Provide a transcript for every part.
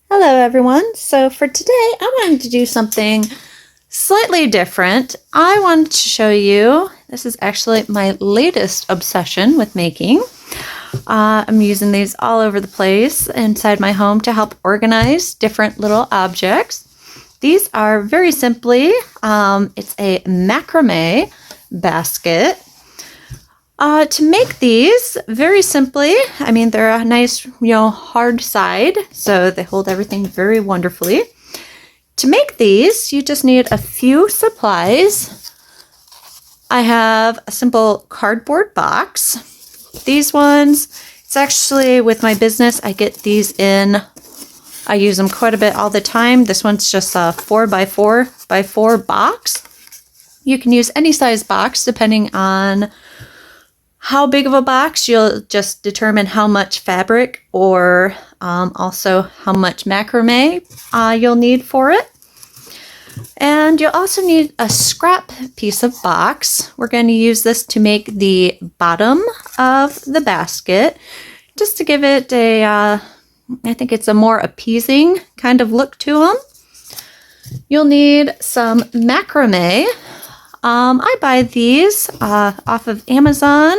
Hello everyone. So for today I wanted to do something slightly different. I wanted to show you, this is actually my latest obsession with making. I'm using these all over the place inside my home to help organize different little objects. These are very simply, it's a macrame basket. To make these, very simply, they're a nice, hard side, so they hold everything very wonderfully. To make these, you just need a few supplies. I have a simple cardboard box. These ones, it's actually with my business, I get these in, I use them quite a bit all the time. This one's just a 4x4x4 box. You can use any size box depending on how big of a box. You'll just determine how much fabric or also how much macrame you'll need for it. And you'll also need a scrap piece of box. We're going to use this to make the bottom of the basket, just to give it a, I think it's a more appeasing kind of look to them. You'll need some macrame. I buy these off of Amazon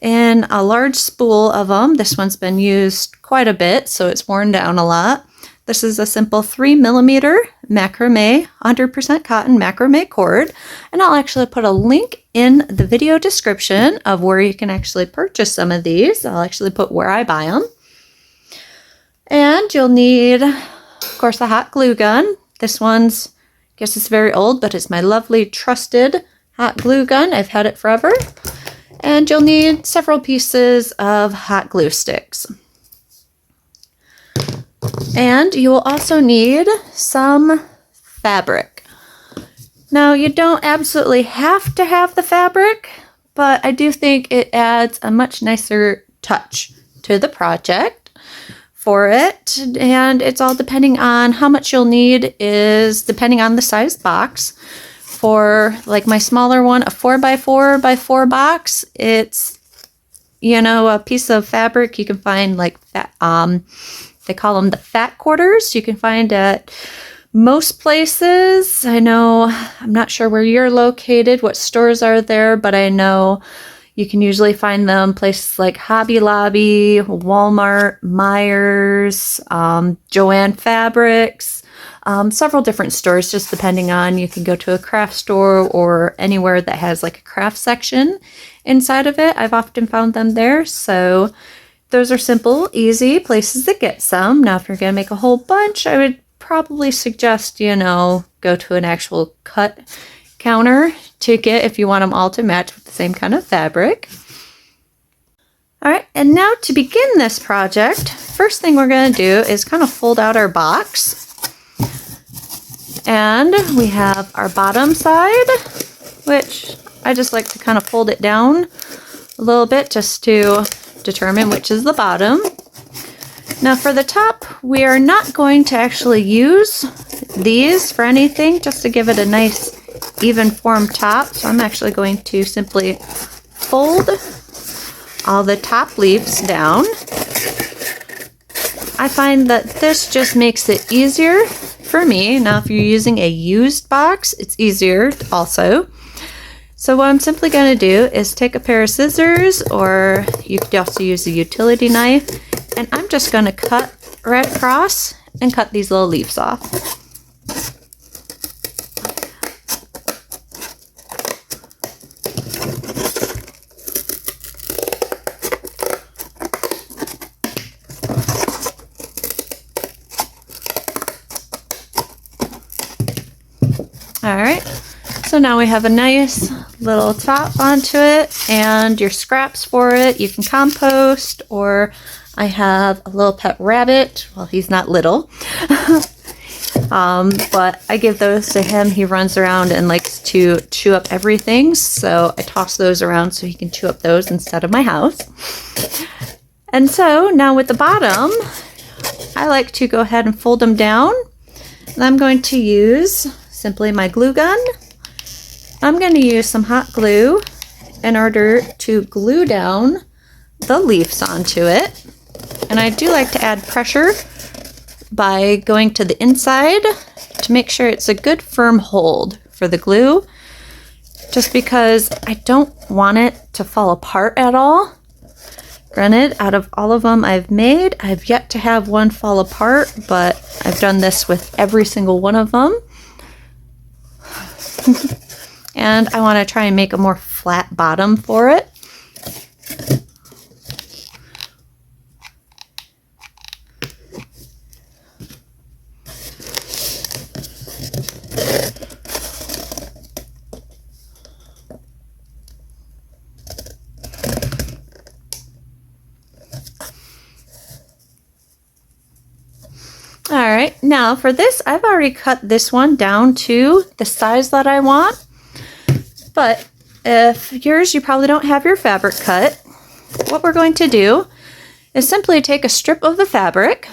in a large spool of them. This one's been used quite a bit, so it's worn down a lot. This is a simple 3mm macrame, 100% cotton macrame cord, and I'll actually put a link in the video description of where you can actually purchase some of these. I'll actually put where I buy them. And you'll need, of course, a hot glue gun. This one's, I guess it's very old, but it's my lovely trusted hot glue gun. I've had it forever. And you'll need several pieces of hot glue sticks. And you will also need some fabric. Now, you don't absolutely have to have the fabric, but I do think it adds a much nicer touch to the project for it. And it's all depending on how much you'll need is depending on the size box. For like my smaller one, a 4x4x4 box, it's, a piece of fabric you can find like that, they call them the fat quarters. You can find at most places. I know, I'm not sure where you're located, what stores are there, but I know you can usually find them places like Hobby Lobby, Walmart, Myers, Joann Fabrics, several different stores, just depending on, you can go to a craft store or anywhere that has like a craft section inside of it. I've often found them there. So those are simple, easy places to get some. Now, if you're going to make a whole bunch, I would probably suggest, go to an actual cut counter to get, if you want them all to match with the same kind of fabric. All right, and now to begin this project, first thing we're going to do is kind of fold out our box. And we have our bottom side, which I just like to kind of fold it down a little bit just to determine which is the bottom. Now for the top, we are not going to actually use these for anything, just to give it a nice even form top. So I'm actually going to simply fold all the top leaves down. I find that this just makes it easier for me. Now, if you're using a used box, it's easier also. So what I'm simply going to do is take a pair of scissors, or you could also use a utility knife, and I'm just going to cut right across and cut these little leaves off. All right, so now we have a nice little top onto it and your scraps for it. You can compost, or I have a little pet rabbit. Well, he's not little, but I give those to him. He runs around and likes to chew up everything, so I toss those around so he can chew up those instead of my house. And so now with the bottom, I like to go ahead and fold them down. And I'm going to use simply my glue gun. I'm going to use some hot glue in order to glue down the leaves onto it. And I do like to add pressure by going to the inside to make sure it's a good firm hold for the glue, just because I don't want it to fall apart at all. Granted, out of all of them I've made, I've yet to have one fall apart, but I've done this with every single one of them. And I want to try and make a more flat bottom for it. All right, now for this, I've already cut this one down to the size that I want. But if yours, you probably don't have your fabric cut, what we're going to do is simply take a strip of the fabric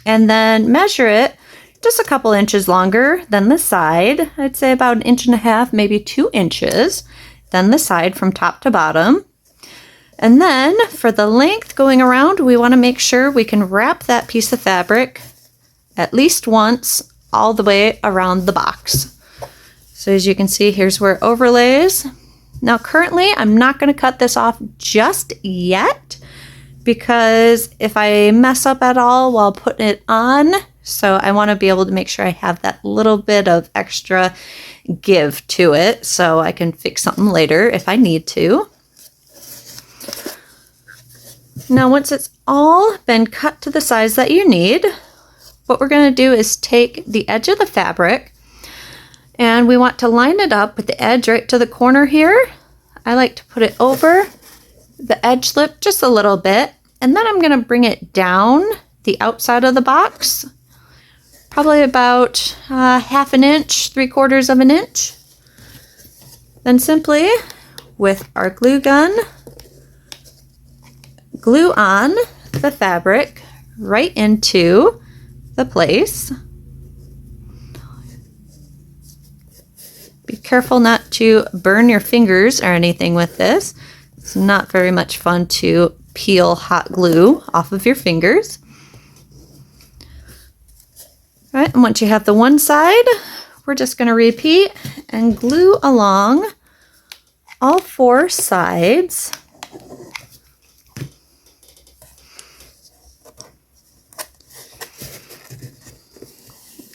and then measure it just a couple inches longer than the side. I'd say about 1.5 inches, maybe 2 inches, than the side from top to bottom. And then for the length going around, we want to make sure we can wrap that piece of fabric at least once all the way around the box. So as you can see, here's where it overlays. Now currently, I'm not going to cut this off just yet because if I mess up at all while putting it on, so I want to be able to make sure I have that little bit of extra give to it so I can fix something later if I need to. Now once it's all been cut to the size that you need, what we're going to do is take the edge of the fabric and we want to line it up with the edge right to the corner here. I like to put it over the edge lip just a little bit, and then I'm going to bring it down the outside of the box, probably about 1/2 inch, 3/4 inch. Then simply with our glue gun, glue on the fabric right into the place. Be careful not to burn your fingers or anything with this. It's not very much fun to peel hot glue off of your fingers. All right, and once you have the one side, we're just going to repeat and glue along all 4 sides.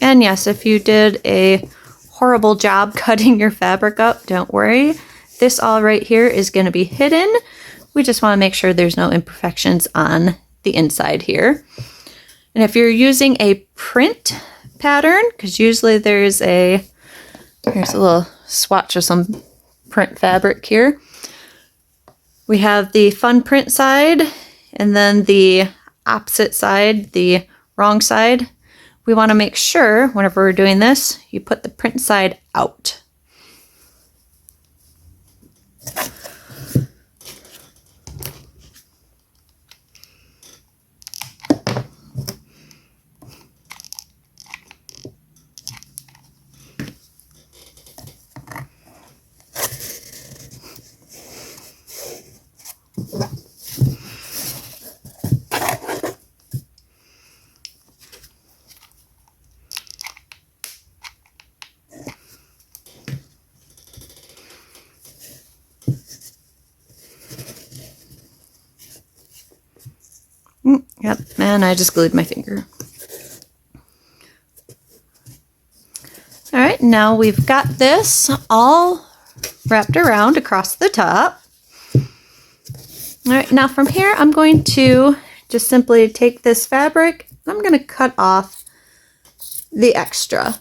And yes, if you did a horrible job cutting your fabric up, don't worry. This all right here is going to be hidden. We just want to make sure there's no imperfections on the inside here. And if you're using a print pattern, because usually here's a little swatch of some print fabric here. We have the fun print side and then the opposite side, the wrong side. We want to make sure whenever we're doing this, you put the print side out. Yep, and I just glued my finger. All right, now we've got this all wrapped around across the top. All right, now from here, I'm going to just simply take this fabric, and I'm going to cut off the extra.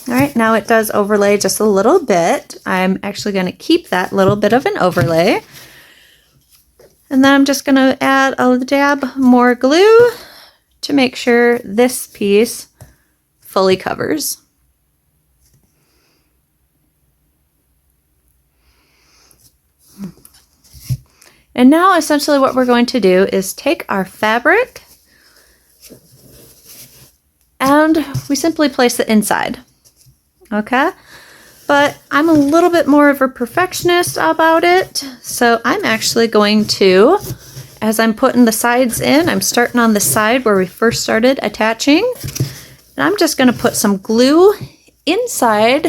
All right, now it does overlay just a little bit. I'm actually going to keep that little bit of an overlay. And then I'm just going to add a dab more glue to make sure this piece fully covers. And now essentially what we're going to do is take our fabric and we simply place it inside. Okay, but I'm a little bit more of a perfectionist about it. So I'm actually going to, as I'm putting the sides in, I'm starting on the side where we first started attaching. And I'm just going to put some glue inside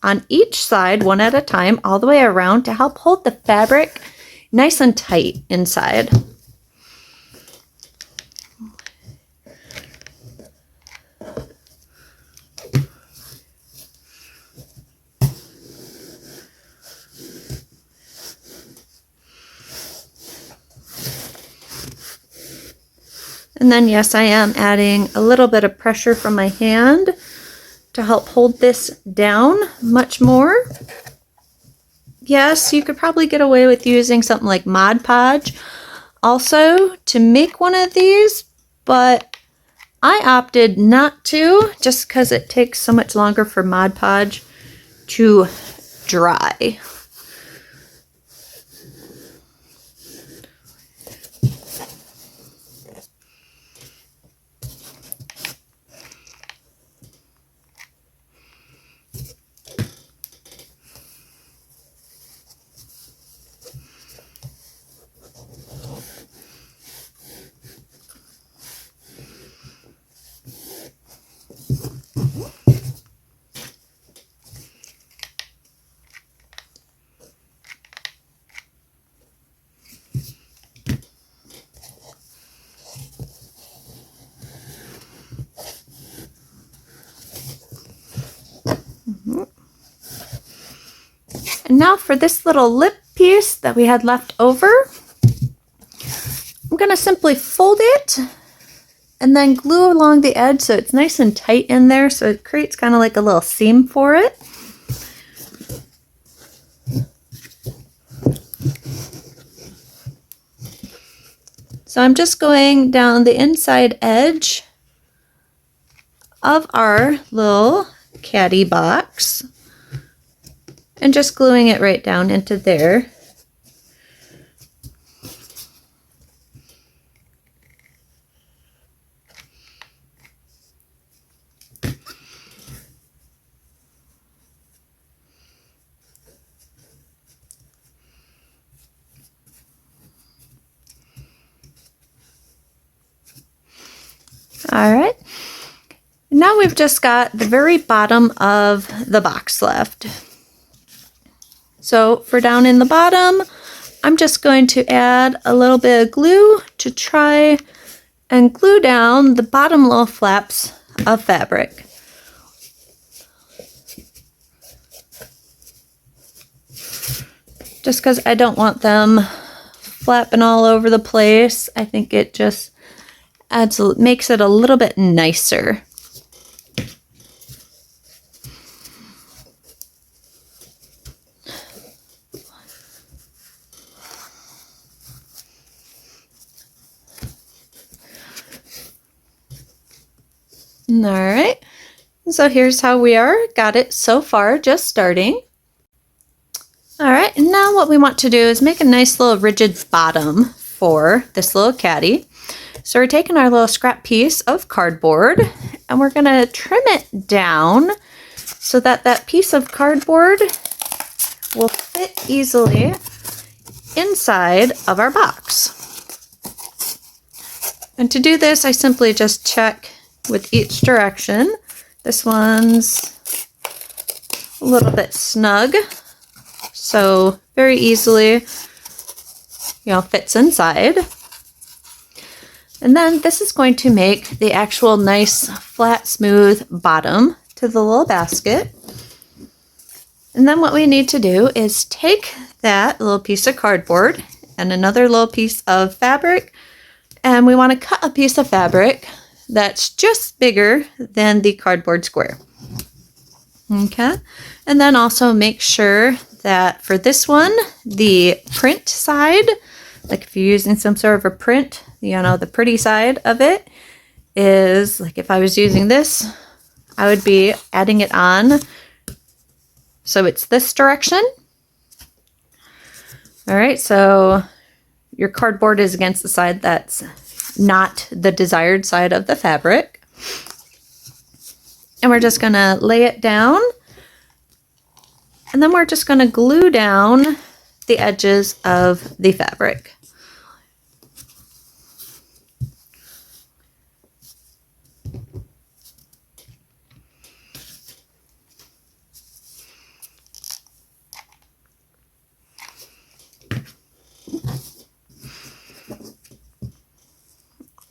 on each side, one at a time, all the way around to help hold the fabric nice and tight inside. And then, yes, I am adding a little bit of pressure from my hand to help hold this down much more. Yes, you could probably get away with using something like Mod Podge also to make one of these, but I opted not to just because it takes so much longer for Mod Podge to dry. And now for this little lip piece that we had left over, I'm going to simply fold it and then glue along the edge so it's nice and tight in there, so it creates kind of like a little seam for it. So I'm just going down the inside edge of our little caddy box and just gluing it right down into there. All right, now we've just got the very bottom of the box left. So for down in the bottom, I'm just going to add a little bit of glue to try and glue down the bottom little flaps of fabric. Just because I don't want them flapping all over the place. I think it just makes it a little bit nicer. All right, so here's how we got it so far, just starting. All right, and now what we want to do is make a nice little rigid bottom for this little caddy. So we're taking our little scrap piece of cardboard and we're going to trim it down so that that piece of cardboard will fit easily inside of our box. And to do this, I simply just check with each direction. This one's a little bit snug, so very easily, fits inside. And then this is going to make the actual nice, flat, smooth bottom to the little basket. And then what we need to do is take that little piece of cardboard and another little piece of fabric, and we want to cut a piece of fabric that's just bigger than the cardboard square. Okay, and then also make sure that for this one, the print side, like if you're using some sort of a print, the pretty side of it is, like if I was using this, I would be adding it on so it's this direction. All right, so your cardboard is against the side that's not the desired side of the fabric. And we're just gonna lay it down And then we're just going to glue down the edges of the fabric.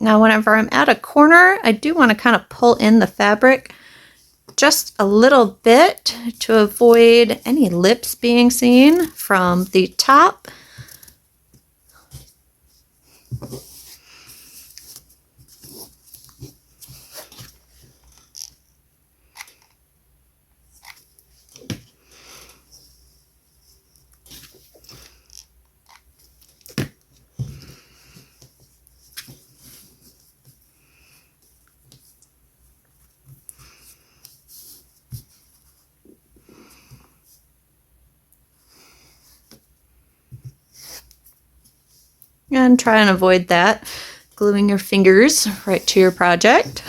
Now, whenever I'm at a corner, I do want to kind of pull in the fabric just a little bit to avoid any lips being seen from the top. And try and avoid that, gluing your fingers right to your project.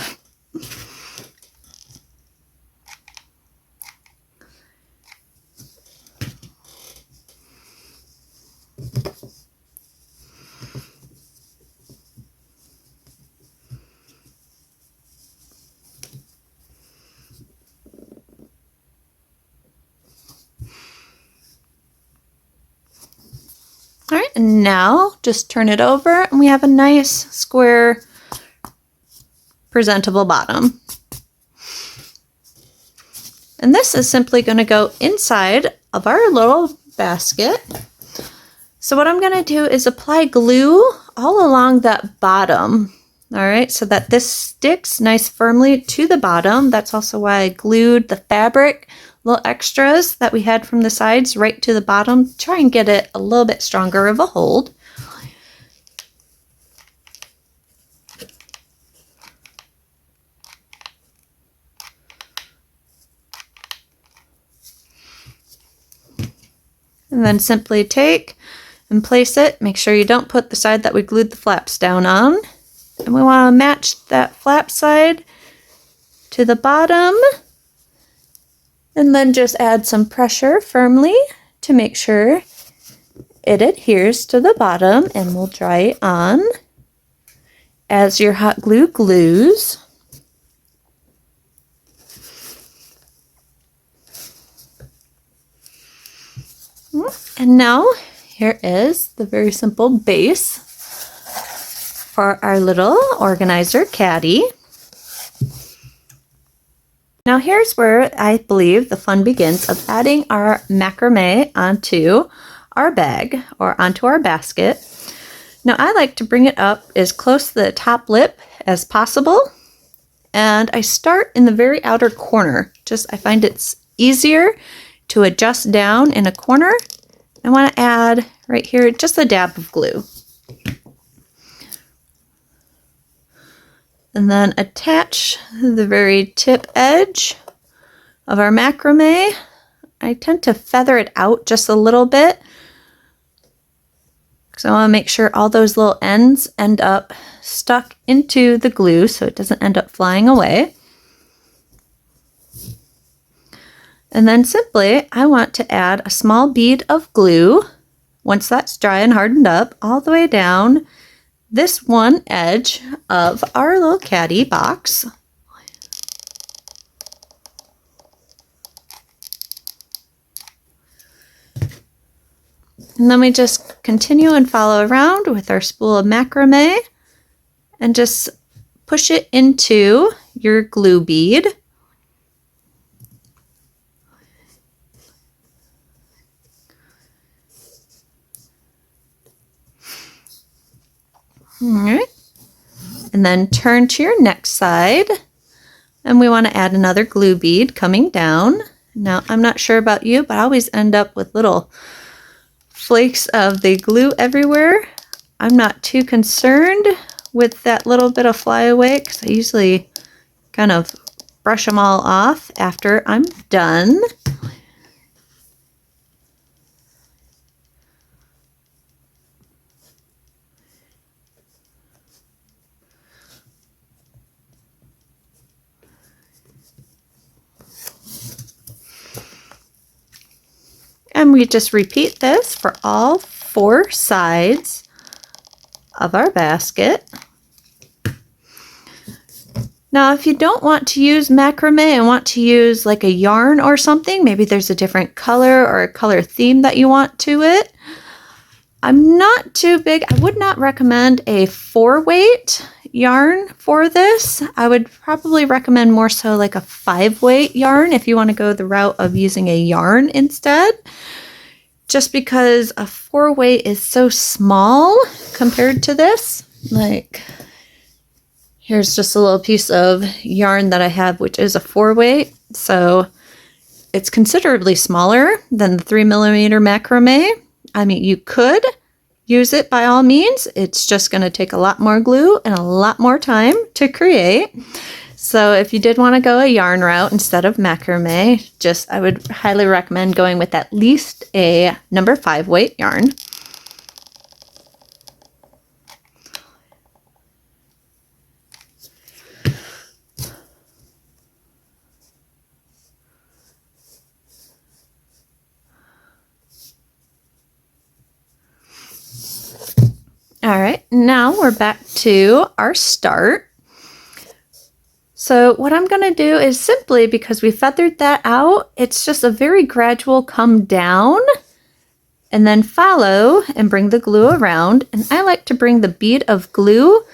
All right, and now just turn it over and we have a nice square presentable bottom. And this is simply going to go inside of our little basket. So what I'm going to do is apply glue all along that bottom. All right, so that this sticks nice firmly to the bottom. That's also why I glued the fabric, little extras that we had from the sides right to the bottom. Try and get it a little bit stronger of a hold. And then simply take and place it. Make sure you don't put the side that we glued the flaps down on. And we want to match that flap side to the bottom. And then just add some pressure firmly to make sure it adheres to the bottom, and we'll dry it on as your hot glue glues. And now here is the very simple base for our little organizer caddy. Now here's where I believe the fun begins of adding our macrame onto our bag or onto our basket. Now I like to bring it up as close to the top lip as possible, and I start in the very outer corner. I find it's easier to adjust down in a corner. I want to add right here just a dab of glue. And then attach the very tip edge of our macrame. I tend to feather it out just a little bit because I want to make sure all those little ends end up stuck into the glue so it doesn't end up flying away. And then simply, I want to add a small bead of glue, once that's dry and hardened up, all the way down this one edge of our little caddy box. And then we just continue and follow around with our spool of macrame and just push it into your glue bead. All right, and then turn to your next side, and we want to add another glue bead coming down. Now, I'm not sure about you, but I always end up with little flakes of the glue everywhere. I'm not too concerned with that little bit of flyaway because I usually kind of brush them all off after I'm done. And we just repeat this for all 4 sides of our basket. Now, if you don't want to use macrame and want to use like a yarn or something, maybe there's a different color or a color theme that you want to it. I'm not too big. I would not recommend a 4-weight yarn for this. I would probably recommend more so like a 5-weight yarn if you want to go the route of using a yarn instead. Just because a 4-weight is so small compared to this. Like, here's just a little piece of yarn that I have, which is a 4-weight. So it's considerably smaller than the 3mm macrame. I mean, you could use it by all means. It's just going to take a lot more glue and a lot more time to create. So if you did want to go a yarn route instead of macrame, I would highly recommend going with at least a number 5-weight yarn. All right, now we're back to our start. So what I'm going to do is simply, because we feathered that out, it's just a very gradual come down and then follow and bring the glue around. And I like to bring the bead of glue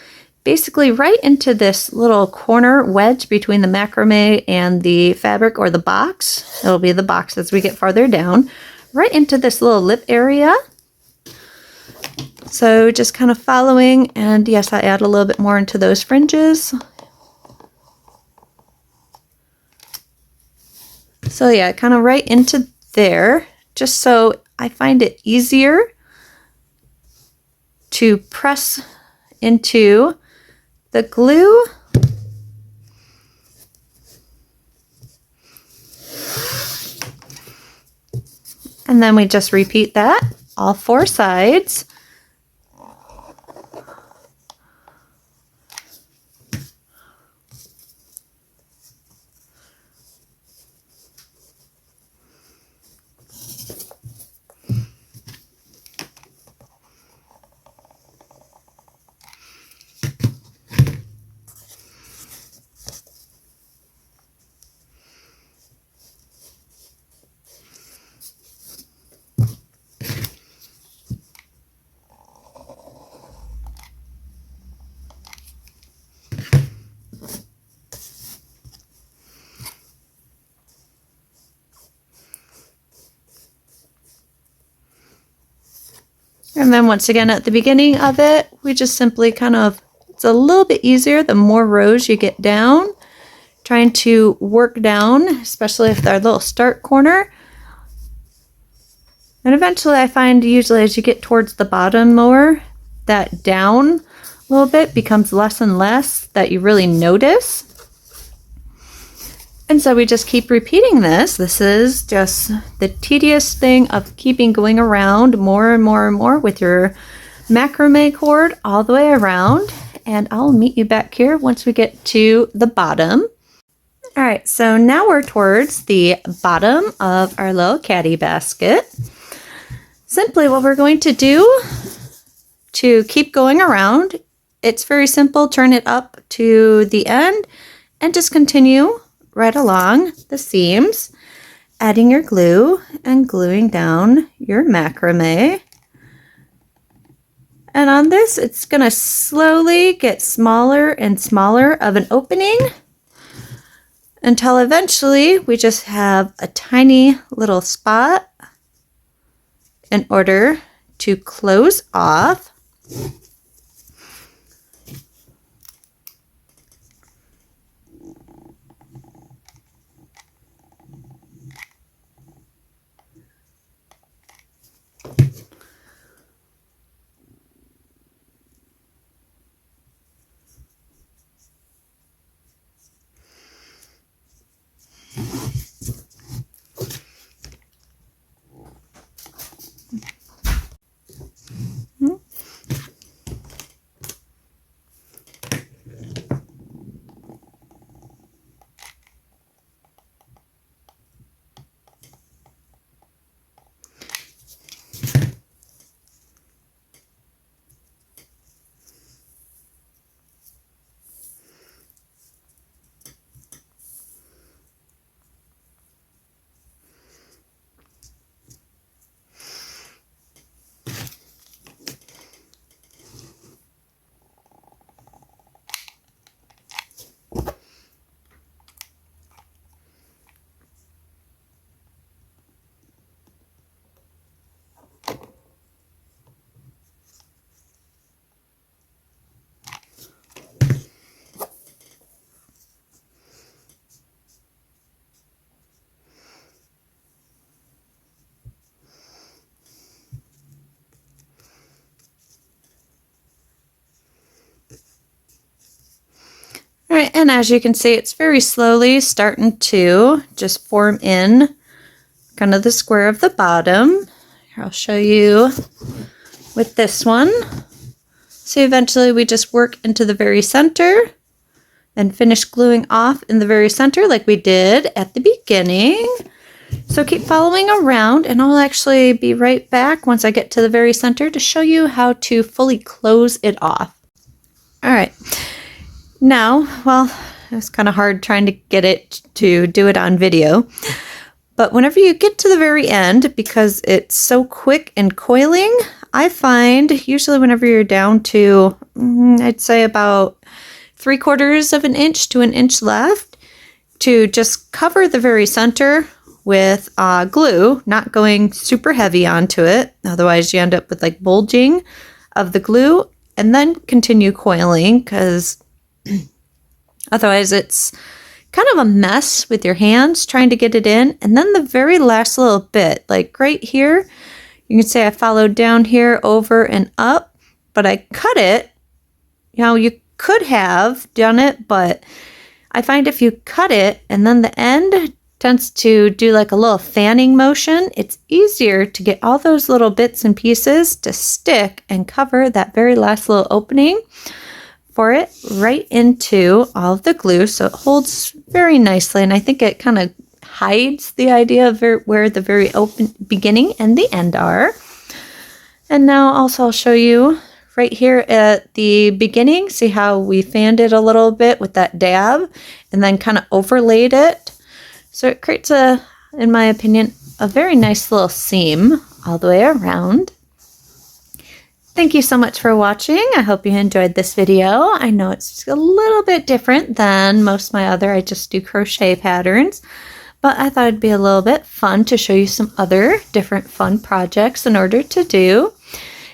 basically right into this little corner wedge between the macrame and the fabric or the box. It'll be the box as we get farther down, right into this little lip area. So just kind of following, and yes, I add a little bit more into those fringes. So yeah, kind of right into there, just so I find it easier to press into the glue. And then we just repeat that all 4 sides. And then once again at the beginning of it, we just simply kind of, it's a little bit easier the more rows you get down, trying to work down, especially if they're a little start corner. And eventually I find usually as you get towards the bottom more, that down a little bit becomes less and less that you really notice. And so we just keep repeating this. This is just the tedious thing of keeping going around more and more and more with your macrame cord all the way around. And I'll meet you back here once we get to the bottom. All right, so now we're towards the bottom of our little caddy basket. Simply what we're going to do to keep going around, it's very simple. Turn it up to the end and just continue right along the seams, adding your glue and gluing down your macrame. And on this, it's going to slowly get smaller and smaller of an opening until eventually we just have a tiny little spot in order to close off. And as you can see, it's very slowly starting to just form in kind of the square of the bottom. Here, I'll show you with this one. So eventually we just work into the very center and finish gluing off in the very center like we did at the beginning. So keep following around, and I'll actually be right back once I get to the very center to show you how to fully close it off. All right. Now, well, it's kind of hard trying to get it to do it on video. But whenever you get to the very end, because it's so quick and coiling, I find usually whenever you're down to, I'd say about 3/4 of an inch to an inch left, to just cover the very center with glue, not going super heavy onto it. Otherwise you end up with like bulging of the glue, and then continue coiling, because otherwise it's kind of a mess with your hands trying to get it in. And then the very last little bit, like right here, you can say I followed down here over and up, but I cut it. You know, you could have done it, but I find if you cut it and then the end tends to do like a little fanning motion, it's easier to get all those little bits and pieces to stick and cover that very last little opening for it right into all of the glue, so it holds very nicely. And I think it kind of hides the idea of where the very open beginning and the end are. And now also I'll show you right here at the beginning. See how we fanned it a little bit with that dab and then kind of overlaid it. So it creates a, in my opinion, a very nice little seam all the way around. Thank you so much for watching. I hope you enjoyed this video. I know it's a little bit different than most of my other, I just do crochet patterns, but I thought it'd be a little bit fun to show you some other different fun projects in order to do.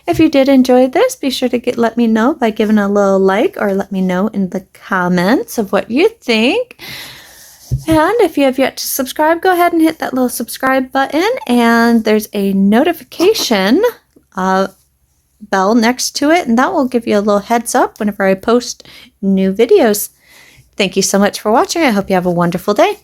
If you did enjoy this, be sure to let me know by giving a little like, or let me know in the comments of what you think. And if you have yet to subscribe, go ahead and hit that little subscribe button, and there's a notification bell next to it, and that will give you a little heads up whenever I post new videos. Thank you so much for watching. I hope you have a wonderful day.